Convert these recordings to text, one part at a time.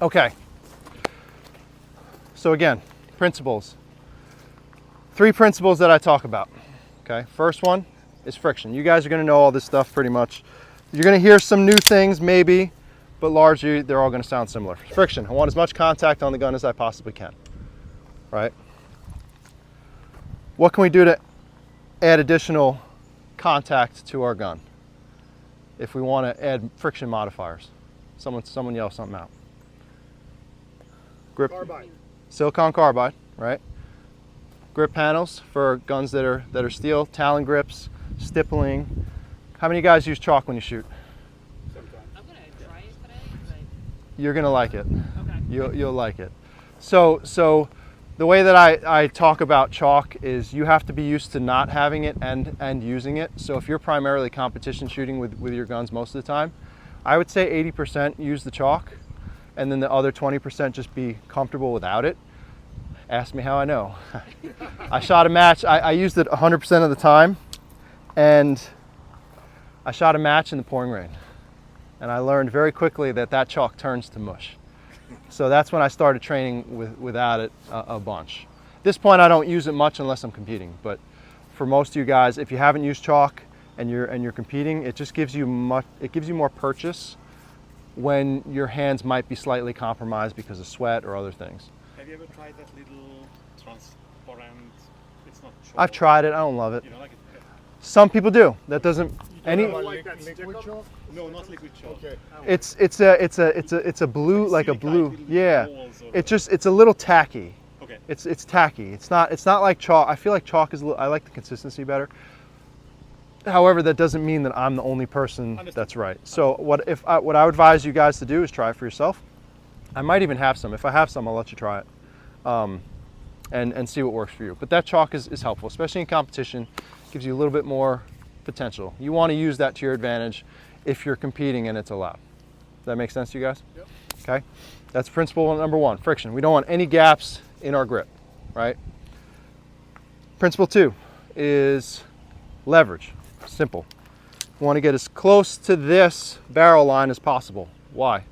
Okay. So again, principles. 3 principles that I talk about. Okay. First one is friction. You guys are going to know all this stuff pretty much. You're going to hear some new things maybe, but largely they're all going to sound similar. Friction. I want as much contact on the gun as I possibly can. Right? What can we do to add additional contact to our gun if we want to add friction modifiers? Someone yell something out. Grip. Carbide. Silicon carbide, right? Grip panels for guns that are steel, Talon grips, stippling. How many guys use chalk when you shoot? Sometimes. I'm gonna try it today. You're gonna like it. Okay. You'll like it. So the way that I talk about chalk is you have to be used to not having it and using it. So if you're primarily competition shooting with your guns most of the time, I would say 80% use the chalk, and then the other 20% just be comfortable without it. Ask me how I know. I shot a match, I used it 100% of the time, and I shot a match in the pouring rain. And I learned very quickly that chalk turns to mush. So that's when I started training without it a bunch. At this point I don't use it much unless I'm competing, but for most of you guys, if you haven't used chalk and you're competing, it just gives you more purchase when your hands might be slightly compromised because of sweat or other things. Have you ever tried that little transparent? It's not chalk. I've tried it, I don't love it. You don't like it? Some people do. That doesn't any Like that liquid chalk? No, not liquid chalk. Okay. it's a blue, like a blue. Yeah. It's a little tacky. Okay. It's tacky. It's not like chalk. I feel like chalk is I like the consistency better. However, that doesn't mean that I'm the only person that's right. So what I would advise you guys to do is try it for yourself. I might even have some. If I have some, I'll let you try it, and see what works for you. But that chalk is helpful, especially in competition. Gives you a little bit more potential. You want to use that to your advantage if you're competing and it's allowed. Does that make sense to you guys? Yep. Okay. That's principle number 1, friction. We don't want any gaps in our grip, right? Principle 2 is leverage. Simple. We want to get as close to this barrel line as possible. Why?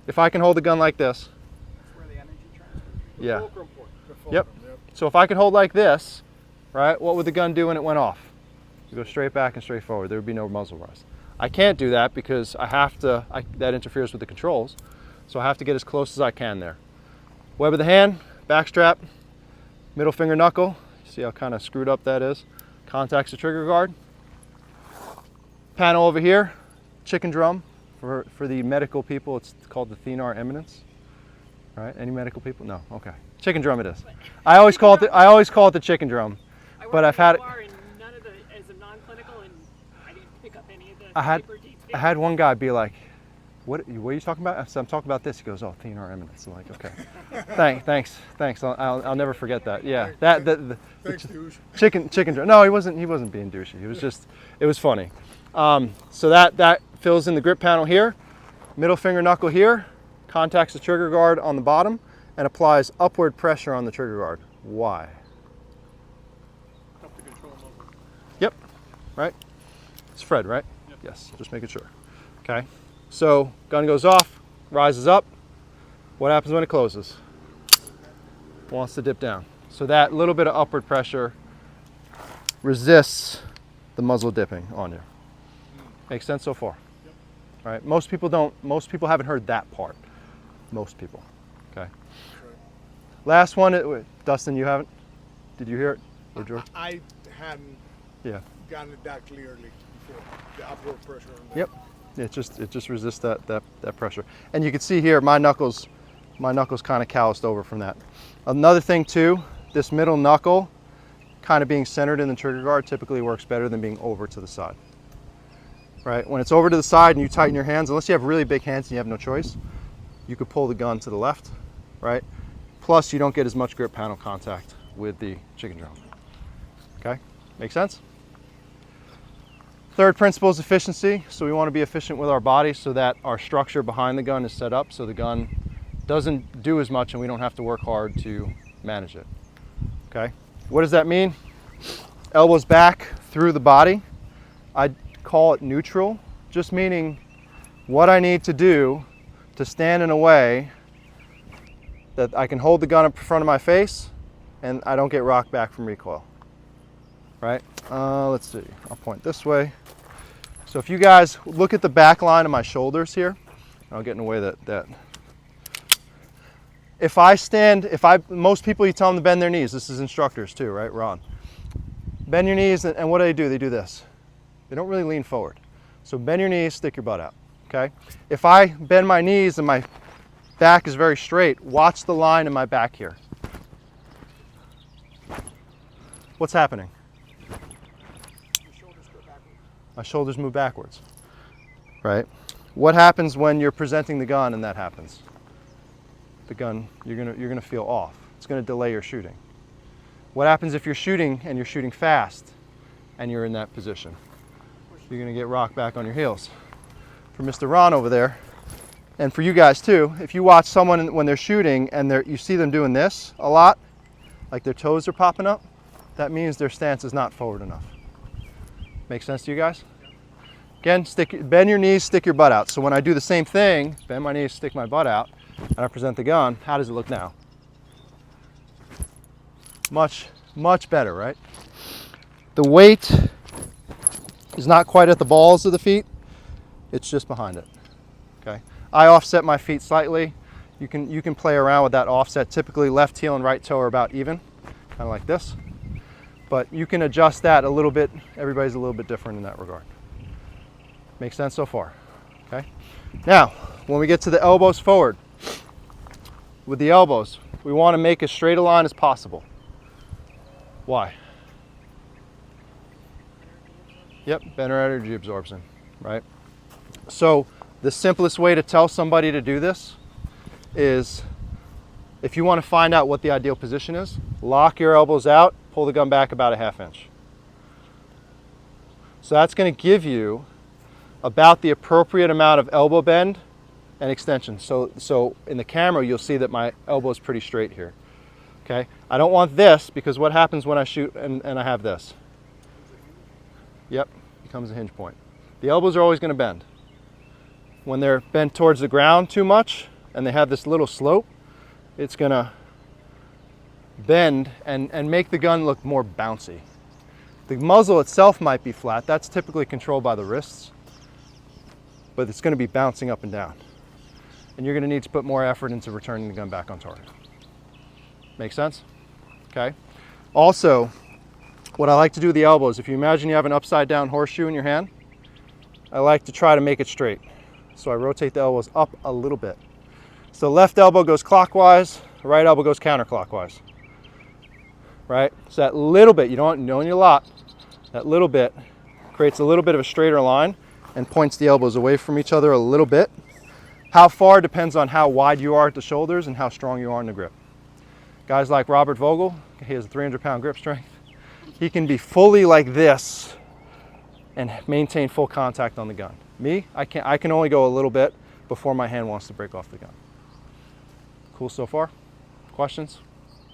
If I can hold the gun like this. That's where the energy transfer. Yeah. Fulcrum point. Yep. So if I could hold like this, right, what would the gun do when it went off? You go straight back and straight forward. There would be no muzzle rise. I can't do that because I have to, that interferes with the controls. So I have to get as close as I can there. Web of the hand, back strap, middle finger knuckle. See how kind of screwed up that is? Contacts the trigger guard. Panel over here, chicken drum. For the medical people, it's called the thenar eminence. Right? Any medical people? No. Okay. Chicken drum it is. I always call it the chicken drum. But I've had it. None of the, as a non-clinical, and I didn't pick up any of the I had one guy be like, what are you talking about? I said, I'm talking about this. He goes, oh, thenar eminence. I'm like, okay. Thanks. I'll never forget that. Yeah. Thanks, douche. Chicken drum. No, he wasn't being douchey. It was funny. So that fills in the grip panel here, middle finger knuckle here, contacts the trigger guard on the bottom, and applies upward pressure on the trigger guard. Why? Up to control muzzle. Yep, right? It's Fred, right? Yep. Yes, just making sure. Okay, so gun goes off, rises up. What happens when it closes? Wants to dip down. So that little bit of upward pressure resists the muzzle dipping on you. Makes sense so far? Yep. All right, most people haven't heard that part. Most people, okay? Sure. Last one, Dustin, you haven't? Did you hear it? Or George? I hadn't gotten it that clearly before. The upward pressure on that. Yep. It just resists that pressure. And you can see here, my knuckles kind of calloused over from that. Another thing too, this middle knuckle kind of being centered in the trigger guard typically works better than being over to the side. Right? When it's over to the side and you tighten your hands, unless you have really big hands and you have no choice, you could pull the gun to the left, right? Plus you don't get as much grip panel contact with the chicken drum. Okay? Make sense? Third principle is efficiency. So we want to be efficient with our body so that our structure behind the gun is set up so the gun doesn't do as much and we don't have to work hard to manage it. Okay? What does that mean? Elbows back through the body. I call it neutral, just meaning what I need to do to stand in a way that I can hold the gun up in front of my face and I don't get rocked back from recoil. Right? Let's see, I'll point this way. So if you guys look at the back line of my shoulders here, I'll get in the way that if I stand, most people you tell them to bend their knees. This is instructors too, right? Ron. Bend your knees, and what do? They do this. They don't really lean forward. So bend your knees, stick your butt out, okay? If I bend my knees and my back is very straight, watch the line in my back here. What's happening? Your shoulders go backwards. My shoulders move backwards, right? What happens when you're presenting the gun and that happens? The gun, you're gonna feel off. It's gonna delay your shooting. What happens if you're shooting and you're shooting fast and you're in that position? You're gonna get rocked back on your heels. For Mr. Ron over there, and for you guys too, if you watch someone when they're shooting and you see them doing this a lot, like their toes are popping up, that means their stance is not forward enough. Make sense to you guys? Again, bend your knees, stick your butt out. So when I do the same thing, bend my knees, stick my butt out, and I present the gun, how does it look now? Much, much better, right? The weight is not quite at the balls of the feet, it's just behind it, okay? I offset my feet slightly. You can play around with that offset. Typically left heel and right toe are about even, kind of like this. But you can adjust that a little bit. Everybody's a little bit different in that regard. Make sense so far, okay? Now, when we get to the elbows forward, with the elbows, we want to make as straight a line as possible. Why? Yep, better energy absorption, right? So the simplest way to tell somebody to do this is, if you want to find out what the ideal position is, lock your elbows out, pull the gun back about a ½ inch. So that's going to give you about the appropriate amount of elbow bend and extension. So in the camera, you'll see that my elbow is pretty straight here. Okay, I don't want this, because what happens when I shoot and I have this? Yep, becomes a hinge point. The elbows are always going to bend. When they're bent towards the ground too much and they have this little slope, it's going to bend and make the gun look more bouncy. The muzzle itself might be flat. That's typically controlled by the wrists, but it's going to be bouncing up and down. And you're going to need to put more effort into returning the gun back on target. Make sense? Okay. Also, what I like to do with the elbows, if you imagine you have an upside down horseshoe in your hand, I like to try to make it straight. So I rotate the elbows up a little bit. So left elbow goes clockwise, right elbow goes counterclockwise. Right? So that little bit, you don't need a lot, that little bit creates a little bit of a straighter line and points the elbows away from each other a little bit. How far depends on how wide you are at the shoulders and how strong you are in the grip. Guys like Robert Vogel, he has a 300-pound grip strength. He can be fully like this and maintain full contact on the gun. Me, I can only go a little bit before my hand wants to break off the gun. Cool so far? Questions?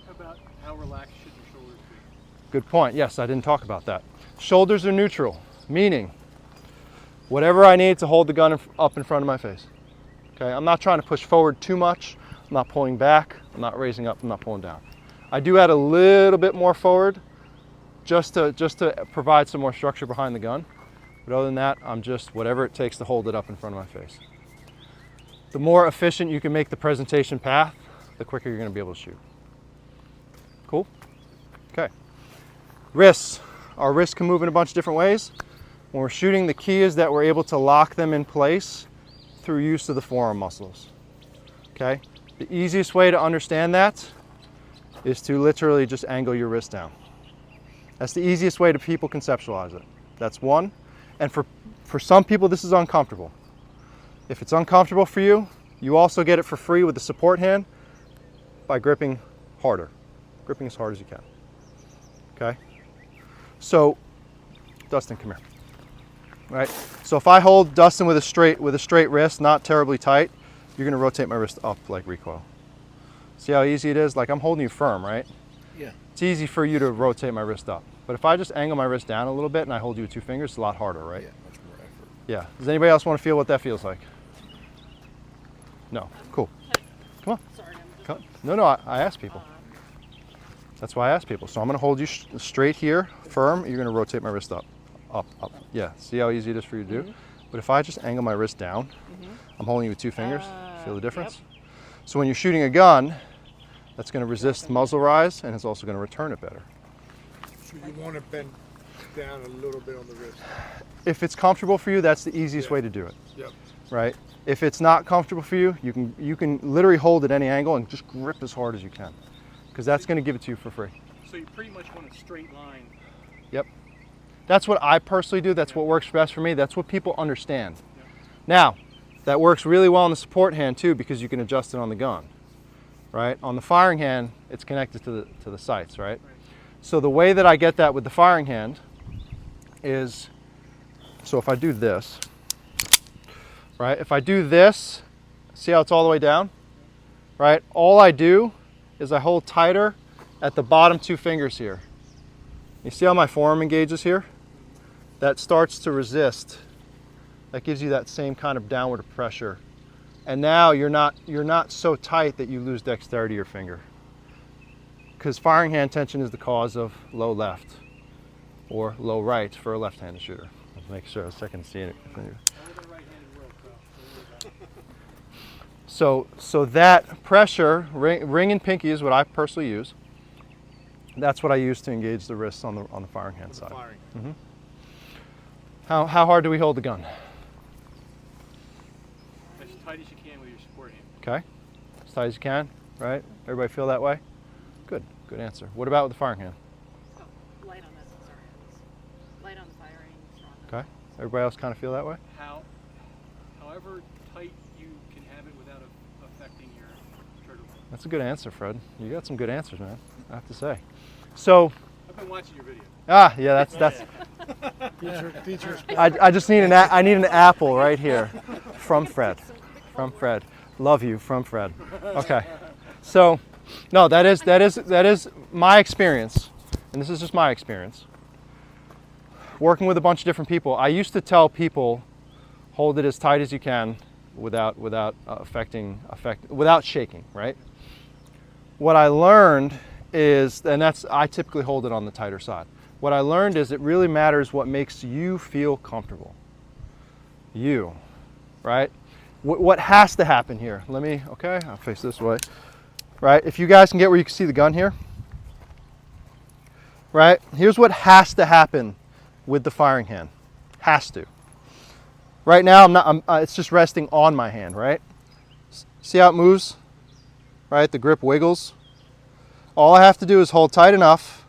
How about how relaxed should your shoulders be? Good point. Yes, I didn't talk about that. Shoulders are neutral, meaning whatever I need to hold the gun up in front of my face. Okay, I'm not trying to push forward too much. I'm not pulling back. I'm not raising up. I'm not pulling down. I do add a little bit more forward just to provide some more structure behind the gun. But other than that, I'm just whatever it takes to hold it up in front of my face. The more efficient you can make the presentation path, the quicker you're going to be able to shoot. Cool? Okay. Wrists. Our wrists can move in a bunch of different ways. When we're shooting, the key is that we're able to lock them in place through use of the forearm muscles. Okay? The easiest way to understand that is to literally just angle your wrist down. That's the easiest way to people conceptualize it. That's one. And for some people, this is uncomfortable. If it's uncomfortable for you, you also get it for free with the support hand by gripping harder. Gripping as hard as you can. Okay? So, Dustin, come here. All right? So if I hold Dustin with a straight wrist, not terribly tight, you're going to rotate my wrist up like recoil. See how easy it is? Like I'm holding you firm, right? Yeah. It's easy for you to rotate my wrist up. But if I just angle my wrist down a little bit and I hold you with 2 fingers, it's a lot harder, right? Yeah, much more effort. Yeah. Does anybody else want to feel what that feels like? No. Cool. Come on. Sorry, I'm just Come. No, I ask people. That's why I ask people. So I'm going to hold you straight here, firm. You're going to rotate my wrist up, up, up. Yeah. See how easy it is for you to do? But if I just angle my wrist down, I'm holding you with 2 fingers. Feel the difference? Yep. So when you're shooting a gun, that's going to resist muzzle rise, and it's also going to return it better. So you want to bend down a little bit on the wrist. If it's comfortable for you, that's the easiest way to do it. Yep. Right? If it's not comfortable for you, you can literally hold at any angle and just grip as hard as you can, because that's going to give it to you for free. So you pretty much want a straight line. Yep. That's what I personally do. That's what works best for me. That's what people understand. Now, that works really well on the support hand too, because you can adjust it on the gun. Right? On the firing hand, it's connected to the sights, right? So the way that I get that with the firing hand is, so if I do this, right? If I do this, see how it's all the way down? Right? All I do is I hold tighter at the bottom 2 fingers here. You see how my forearm engages here? That starts to resist. That gives you that same kind of downward pressure. And now you're not so tight that you lose dexterity of your finger. Because firing hand tension is the cause of low left or low right for a left-handed shooter. Let's make sure I was checking to see it. So that pressure, ring and pinky is what I personally use. That's what I use to engage the wrists on the firing hand side. Firing. How hard do we hold the gun? As tight as you can with your support hand. Okay, as tight as you can, right? Everybody feel that way? Good answer. What about with the firing hand? oh, light on this. Sorry, light on the firing. Strong on Okay, everybody else kind of feel that way? However tight you can have it without affecting your trigger pull. That's a good answer, Fred. You got some good answers, man, I have to say. So, I've been watching your video. yeah, that's. Teacher's I just need I need an apple right here, from Fred, Love you, from Fred. Okay, so, no, that is my experience, and this is just my experience. Working with a bunch of different people, I used to tell people, hold it as tight as you can, without shaking, right? What I learned is, and I typically hold it on the tighter side. What I learned is it really matters what makes you feel comfortable. You, right? What has to happen here? Okay, I'll face this way. Right, if you guys can get where you can see the gun here. Right, here's what has to happen with the firing hand. Has to. Right now, it's just resting on my hand, right? See how it moves? Right, the grip wiggles. All I have to do is hold tight enough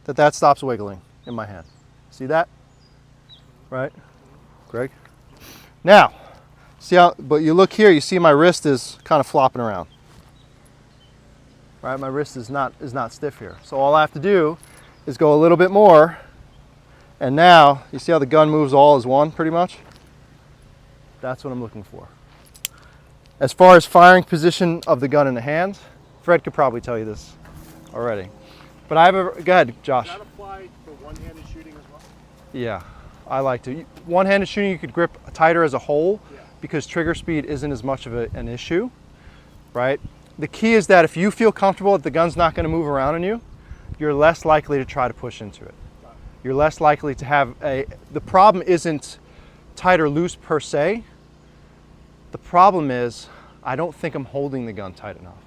that stops wiggling in my hand. See that? Right? Greg? Now, but you look here, you see my wrist is kind of flopping around. Right? My wrist is not stiff here. So all I have to do is go a little bit more, and now, you see how the gun moves all as one, pretty much? That's what I'm looking for. As far as firing position of the gun in the hand, Fred could probably tell you this already. But go ahead, Josh. Does that apply for one-handed shooting as well? Yeah, I like to. One-handed shooting, you could grip tighter as a whole, because trigger speed isn't as much of an issue, right? The key is that if you feel comfortable that the gun's not going to move around on you, you're less likely to try to push into it. You're less likely to have the problem isn't tight or loose per se. The problem is, I don't think I'm holding the gun tight enough.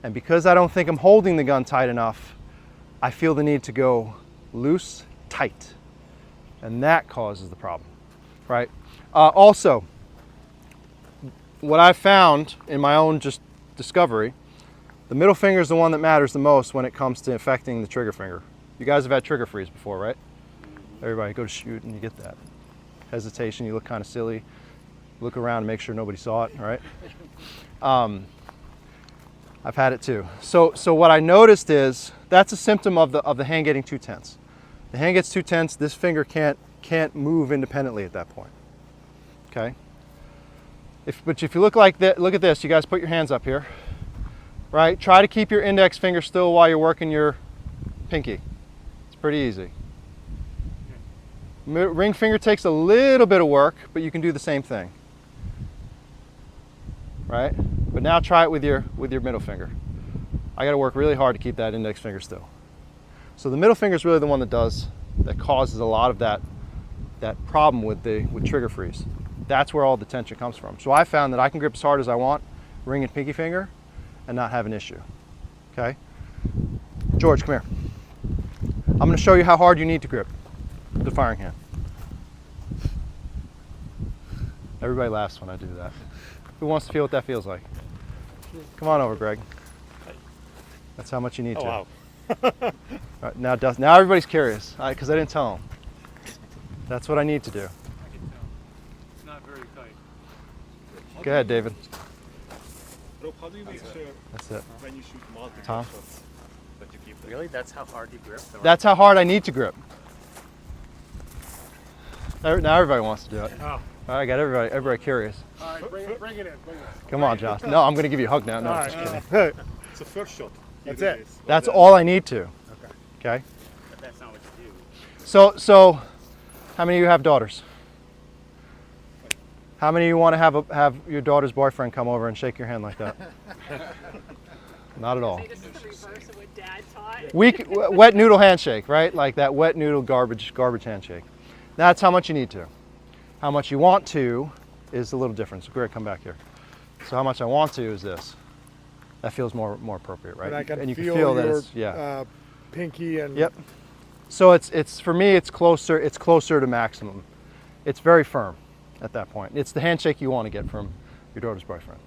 And because I don't think I'm holding the gun tight enough, I feel the need to go loose, tight. And that causes the problem, right? Also, what I've found in my own just discovery, the middle finger is the one that matters the most when it comes to affecting the trigger finger. You guys have had trigger freeze before, right? Everybody go to shoot and you get that. Hesitation, you look kind of silly. Look around and make sure nobody saw it, all right? I've had it too. So what I noticed is that's a symptom of the hand getting too tense. The hand gets too tense, this finger can't move independently at that point. Okay? But if you look like that, look at this, you guys put your hands up here. Right? Try to keep your index finger still while you're working your pinky. It's pretty easy. Ring finger takes a little bit of work, but you can do the same thing. Right? But now try it with your middle finger. I got to work really hard to keep that index finger still. So the middle finger is really the one that causes a lot of that problem with trigger freeze. That's where all the tension comes from. So I found that I can grip as hard as I want, ring and pinky finger, and not have an issue. Okay? George, come here. I'm going to show you how hard you need to grip the firing hand. Everybody laughs when I do that. Who wants to feel what that feels like? Come on over, Greg. That's how much you need to. Wow. All right, now everybody's curious because I didn't tell them. That's what I need to do. I can tell. It's not very tight. Go ahead, David. Rob, how do you make sure That's it. when you shoot multiple Tom? shots that you keep them? Really? That's how hard you grip? That's how hard I need to grip. Now everybody wants to do it. Oh. All right, I got everybody curious. All right, bring it in. Come on, Josh. No, I'm going to give you a hug now. No, All I'm just right. kidding. It's the first shot. You That's do it. this. That's all I need to. Okay. But that's not what you do. So, how many of you have daughters? How many of you want to have your daughter's boyfriend come over and shake your hand like that? Not at all. Say this is the reverse of what Dad taught. Wet noodle handshake, right? Like that wet noodle garbage handshake. That's how much you need to. How much you want to is a little different. So Greg, come back here. So how much I want to is this. That feels more appropriate, right? And I can and you feel, can feel that your it's pinky and Yep. So it's for me it's closer to maximum. It's very firm at that point. It's the handshake you want to get from your daughter's boyfriend.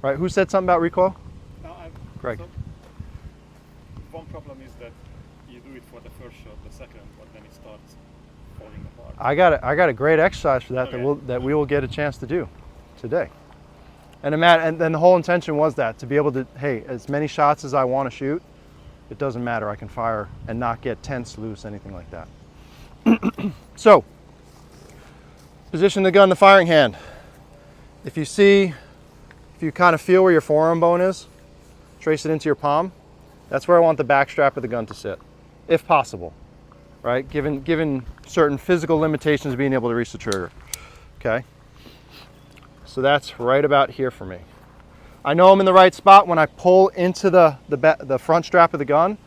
Right? Who said something about recoil? Greg. So, one problem is that you do it for the first shot, the second, but then it starts falling apart. I got a great exercise for that Okay. that we will get a chance to do today. And then the whole intention was to be able to, hey, as many shots as I want to shoot, it doesn't matter. I can fire and not get tense, loose, anything like that. So, position the gun in the firing hand. If you kind of feel where your forearm bone is, trace it into your palm. That's where I want the back strap of the gun to sit, if possible, right? Given certain physical limitations of being able to reach the trigger, okay? So that's right about here for me. I know I'm in the right spot when I pull into the front strap of the gun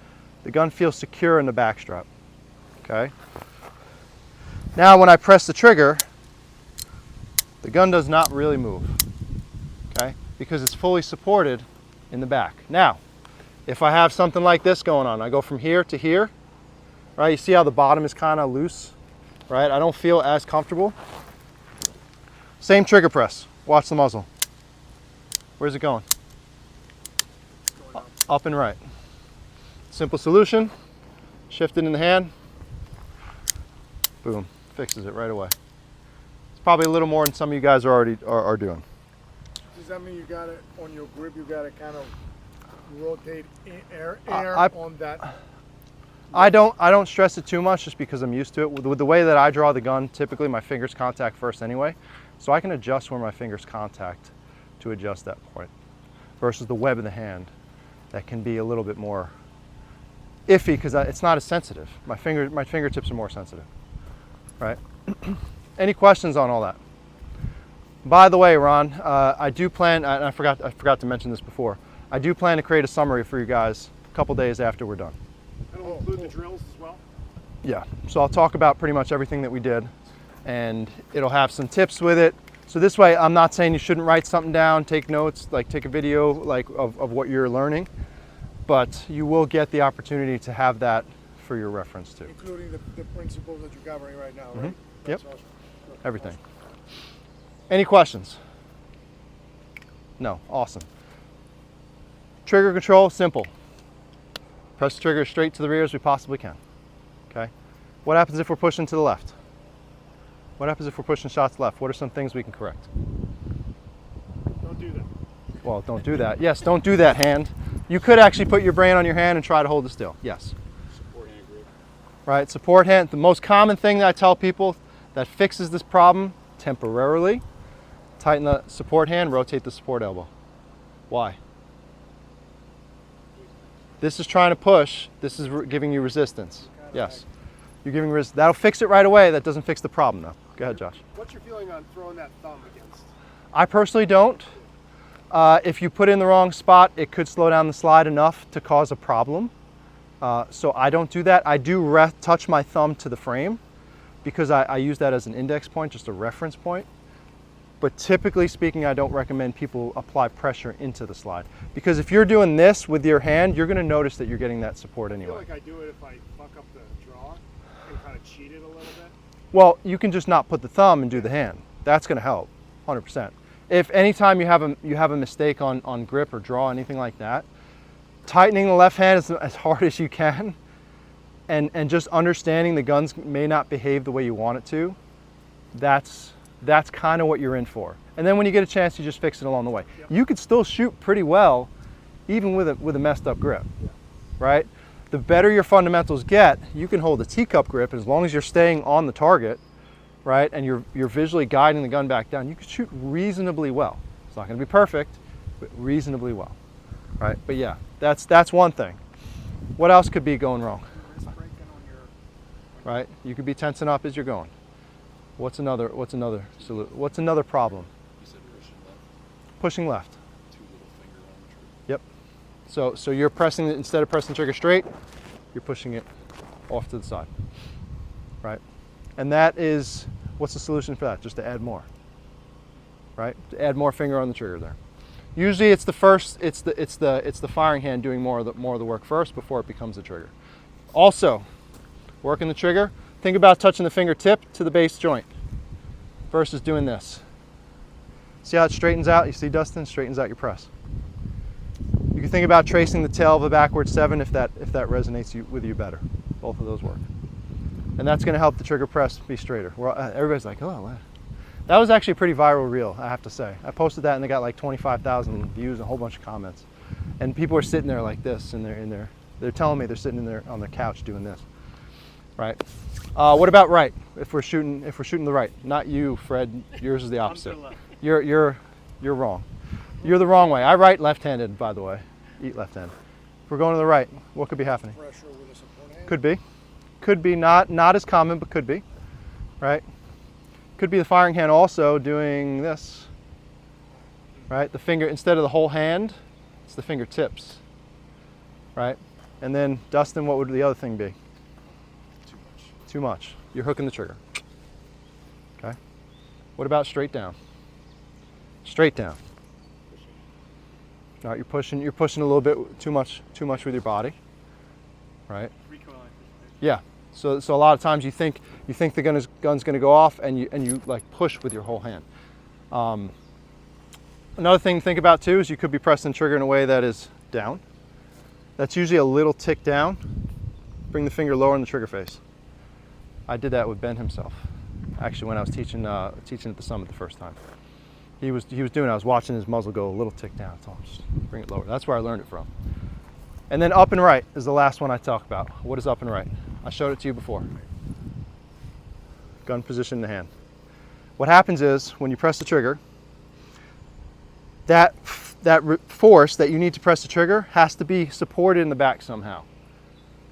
feels secure in the back strap, okay? Now when I press the trigger, the gun does not really move, okay? Because it's fully supported in the back. Now, if I have something like this going on, I go from here to here, right? You see how the bottom is kind of loose, right? I don't feel as comfortable. Same trigger press. Watch the muzzle. Where's it going? Up and right. Simple solution. Shift it in the hand. Boom. Fixes it right away. It's probably a little more than some of you guys are already are doing. does that mean you got it on your grip? You got to kind of rotate air on that. I don't stress it too much just because I'm used to it. With the way that I draw the gun, typically my fingers contact first anyway, so I can adjust where my fingers contact to adjust that point. Versus the web of the hand, that can be a little bit more iffy because it's not as sensitive. My fingertips are more sensitive, right? Any questions on all that? By the way, Ron, I do plan, and I forgot to mention this before, I do plan to create a summary for you guys a couple days after we're done. That'll include the drills as well? Yeah, so I'll talk about pretty much everything that we did, and it'll have some tips with it. So this way, I'm not saying you shouldn't write something down, take notes, like take a video of what you're learning, but you will get the opportunity to have that for your reference too. Including the principles that you're covering right now, right? Yep, That's awesome. everything. Any questions? No, awesome. Trigger control, simple. Press the trigger straight to the rear as we possibly can, okay? What happens if we're pushing to the left? What happens if we're pushing shots left? What are some things we can correct? Don't do that. Well, don't do that. Yes, don't do that hand. You could actually put your brain on your hand and try to hold it still. Yes. Support hand grip. Right, support hand. The most common thing that I tell people that fixes this problem temporarily, tighten the support hand, rotate the support elbow. Why? This is trying to push. This is giving you resistance. Yes. You're giving resistance. That'll fix it right away. That doesn't fix the problem though. Go ahead, Josh. What's your feeling on throwing that thumb against? I personally don't. If you put it in the wrong spot, it could slow down the slide enough to cause a problem. So I don't do that. I do touch my thumb to the frame because I use that as an index point, just a reference point. But typically speaking, I don't recommend people apply pressure into the slide. Because if you're doing this with your hand, you're gonna notice that you're getting that support I anyway. feel like I do it if I fuck up the draw and kind of cheat it a little bit. Well, you can just not put the thumb and do the hand. That's gonna help, 100%. If anytime you have a mistake on grip or draw, anything like that, tightening the left hand as hard as you can and just understanding the guns may not behave the way you want it to, that's kind of what you're in for. And then when you get a chance, you just fix it along the way. Yep. You could still shoot pretty well even with a messed up grip, right? The better your fundamentals get, you can hold a teacup grip as long as you're staying on the target, right? And you're visually guiding the gun back down. You can shoot reasonably well. It's not gonna be perfect, but reasonably well, right? But yeah, that's one thing. What else could be going wrong? Wrist breaking on your Right? You could be tensing up as you're going. What's another problem? You said Pushing left. two little finger on the trigger. Yep. So you're pressing it, instead of pressing the trigger straight, you're pushing it off to the side. Right? And that is, what's the solution for that? Just to add more. Right? To add more finger on the trigger there. Usually it's the firing hand doing more of the work first before it becomes the trigger. Also, working the trigger, think about touching the fingertip to the base joint versus doing this. See how it straightens out? You see, Dustin? Straightens out your press. You can think about tracing the tail of a backward 7 if that resonates with you better. Both of those work. And that's going to help the trigger press be straighter. Everybody's like, oh, wow. That was actually a pretty viral reel, I have to say. I posted that and they got like 25,000 views and a whole bunch of comments. And people are sitting there like this, and they're telling me they're sitting in there on their couch doing this. Right? What about right? If we're shooting the right, not you, Fred. Yours is the opposite. You're wrong. You're the wrong way. I write left-handed, by the way. Eat left-handed. If we're going to the right, what could be happening? Pressure with a support hand. Could be not as common, but could be. Right? Could be the firing hand also doing this. Right? The finger, instead of the whole hand, it's the fingertips. Right? And then, Dustin, what would the other thing be? Too much. You're hooking the trigger. Okay. What about straight down? Straight down. All right, you're pushing a little bit too much with your body. Right? recoil. Yeah. So a lot of times you think the gun's going to go off, and you like push with your whole hand. Another thing to think about too is you could be pressing the trigger in a way that is down. That's usually a little tick down. Bring the finger lower in the trigger face. I did that with Ben himself. Actually, when I was teaching at the summit the first time, he was doing it. I was watching his muzzle go a little tick down. So just bring it lower. That's where I learned it from. And then up and right is the last one I talk about. What is up and right? I showed it to you before. Gun position in the hand. What happens is when you press the trigger, that force that you need to press the trigger has to be supported in the back somehow.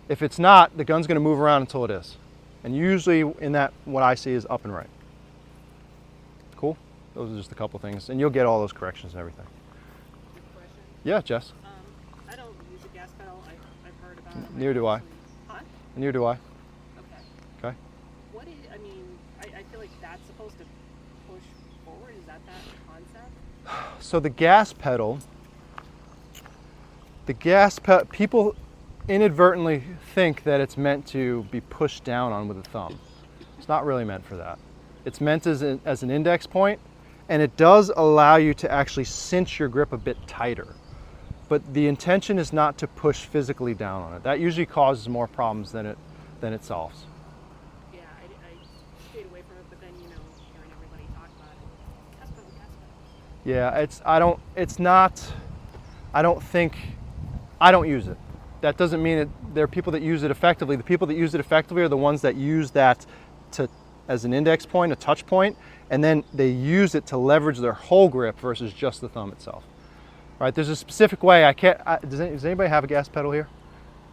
If it's not, the gun's going to move around until it is. And usually in that, what I see is up and right. Cool? Those are just a couple things. And you'll get all those corrections and everything. Quick question. Yeah, Jess? I don't use a gas pedal. I've heard about it. Neither do I. Huh? Neither do I. Okay. Okay. What is, I feel like that's supposed to push forward. Is that concept? So the gas pedal, people inadvertently think that it's meant to be pushed down on with a thumb. It's not really meant for that. It's meant as an index point, and it does allow you to actually cinch your grip a bit tighter. But the intention is not to push physically down on it. That usually causes more problems than it solves. Yeah, I stayed away from it, but then hearing everybody talk about it, gas pedal. Yeah, I don't use it. That doesn't mean there are people that use it effectively. The people that use it effectively are the ones that use that as an index point, a touch point, and then they use it to leverage their whole grip versus just the thumb itself. Right? There's a specific way. Does anybody have a gas pedal here?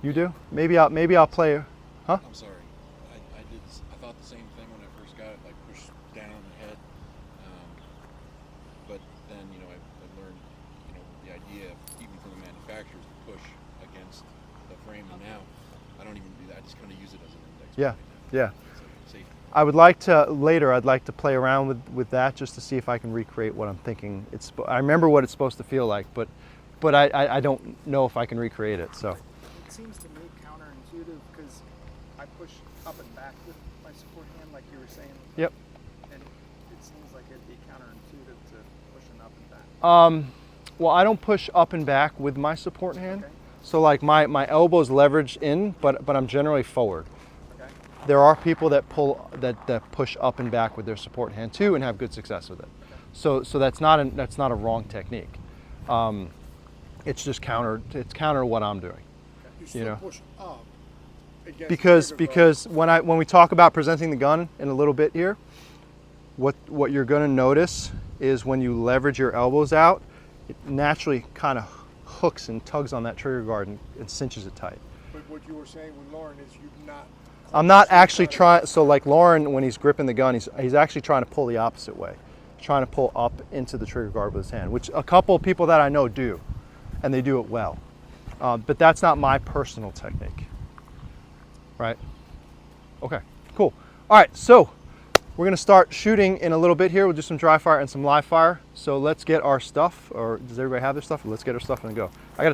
You do? Maybe I'll play. Huh? I'm sorry. I did. I thought the same thing when I first got it, like push down the head. But then I learned manufacturers to push against the frame, and now I don't even do that. I just kind of use it as an index. Yeah, point yeah. now. It's a safety. I would like to later. I'd like to play around with that just to see if I can recreate what I'm thinking. I remember what it's supposed to feel like, but I don't know if I can recreate it. So It seems to me counterintuitive because I push up and back with my support hand, like you were saying. yep. And it seems like it'd be counterintuitive to pushing up and back. Well, I don't push up and back with my support hand. Okay. So like my elbow's leveraged in, but I'm generally forward. Okay. There are people that push up and back with their support hand too and have good success with it. So that's not a wrong technique. It's just counter to what I'm doing. You still know. push up against the Because trigger guard. because when we talk about presenting the gun in a little bit here, what you're going to notice is when you leverage your elbows out, it naturally kind of hooks and tugs on that trigger guard and cinches it tight. But what you were saying with Lauren is you're not. I'm not actually trying. So like Lauren, when he's gripping the gun, he's actually trying to pull the opposite way, trying to pull up into the trigger guard with his hand, which a couple of people that I know do, and they do it well. But that's not my personal technique. Right? Okay, cool. All right, so we're gonna start shooting in a little bit here. We'll do some dry fire and some live fire. So let's get our stuff, or does everybody have their stuff? Let's get our stuff and go. I gotta